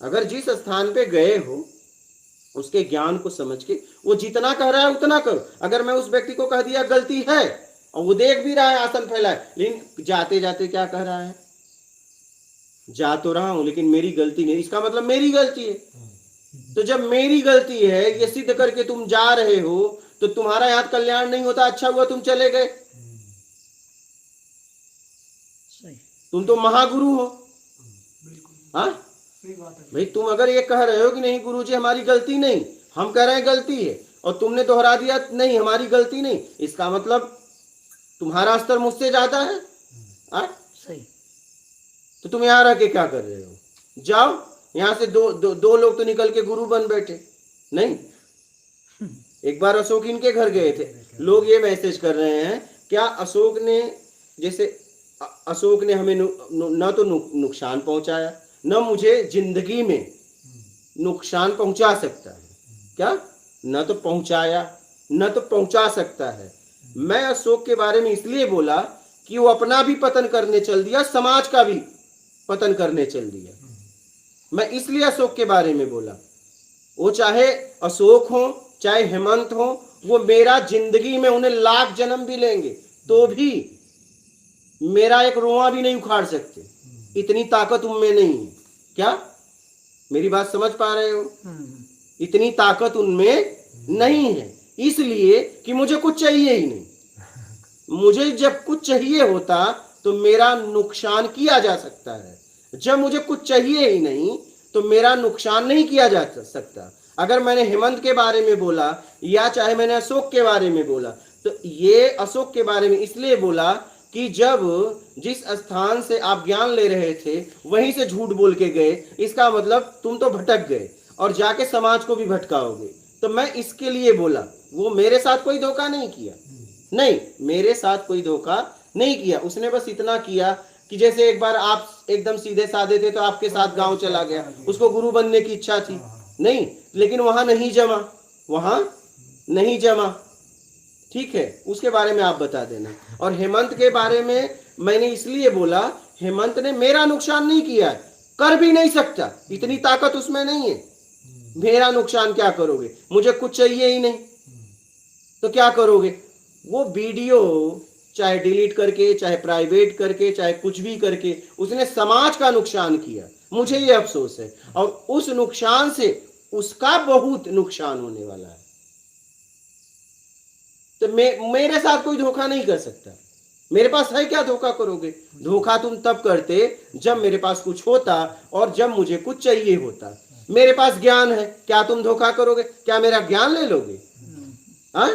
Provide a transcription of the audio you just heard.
अगर जिस स्थान पे गए हो उसके ज्ञान को समझ के वो जितना कह रहा है उतना करो। अगर मैं उस व्यक्ति को कह दिया गलती है और वो देख भी रहा है आसन फैलाए, लेकिन जाते जाते क्या कह रहा है, जा तो रहा हूं लेकिन मेरी गलती नहीं, इसका मतलब मेरी गलती है। तो जब मेरी गलती है ये सिद्ध करके तुम जा रहे हो तो तुम्हारा यहां कल्याण नहीं होता, अच्छा हुआ तुम चले गए। तुम तो महागुरु हो। हाँ भाई, तुम अगर ये कह रहे हो कि नहीं गुरुजी हमारी गलती नहीं, हम कह रहे हैं गलती है, और तुमने दोहरा दिया नहीं हमारी गलती नहीं, इसका मतलब तुम्हारा स्तर मुझसे ज्यादा है। सही। तो तुम यहां रह के क्या कर रहे हो? जाओ यहां से, दो लोग तो निकल के गुरु बन बैठे। नहीं, एक बार अशोक इनके घर गए थे, लोग ये मैसेज कर रहे हैं क्या अशोक ने, जैसे अशोक ने हमें न तो नुकसान पहुंचाया, न मुझे जिंदगी में नुकसान पहुंचा सकता है। क्या? न तो पहुंचाया न तो पहुंचा सकता है। मैं अशोक के बारे में इसलिए बोला कि वो अपना भी पतन करने चल दिया, समाज का भी पतन करने चल दिया। मैं इसलिए अशोक के बारे में बोला। वो चाहे अशोक हो चाहे हेमंत हो, वो मेरा जिंदगी में उन्हें लाख जन्म भी लेंगे तो भी मेरा एक रोआ भी नहीं उखाड़ सकते, इतनी ताकत उनमें नहीं है। क्या मेरी बात समझ पा रहे हो? इतनी ताकत उनमें नहीं है, इसलिए कि मुझे कुछ चाहिए ही नहीं। मुझे जब कुछ चाहिए होता तो मेरा नुकसान किया जा सकता है, जब मुझे कुछ चाहिए ही नहीं तो मेरा नुकसान नहीं किया जा सकता। अगर मैंने हेमंत के बारे में बोला या चाहे मैंने अशोक के बारे में बोला, तो ये अशोक के बारे में इसलिए बोला कि जब जिस स्थान से आप ज्ञान ले रहे थे वहीं से झूठ बोल के गए, इसका मतलब तुम तो भटक गए और जाके समाज को भी भटकाओगे। तो मैं इसके लिए बोला। वो मेरे साथ कोई धोखा नहीं किया, नहीं मेरे साथ कोई धोखा नहीं किया। उसने बस इतना किया कि जैसे एक बार आप एकदम सीधे साधे थे तो आपके साथ गांव चला गया, उसको गुरु बनने की इच्छा थी, नहीं लेकिन वहां नहीं जमा, ठीक है, उसके बारे में आप बता देना। और हेमंत के बारे में मैंने इसलिए बोला, हेमंत ने मेरा नुकसान नहीं किया है, कर भी नहीं सकता, इतनी ताकत उसमें नहीं है। मेरा नुकसान क्या करोगे? मुझे कुछ चाहिए ही नहीं तो क्या करोगे? वो वीडियो चाहे डिलीट करके, चाहे प्राइवेट करके, चाहे कुछ भी करके, उसने समाज का नुकसान किया, मुझे ये अफसोस है। और उस नुकसान से उसका बहुत नुकसान होने वाला है। तो मेरे साथ कोई धोखा नहीं कर सकता। मेरे पास है क्या धोखा करोगे? धोखा तुम तब करते जब मेरे पास कुछ होता और जब मुझे कुछ चाहिए होता। मेरे पास ज्ञान है, क्या तुम धोखा करोगे? क्या मेरा ज्ञान ले लोगे? हाँ,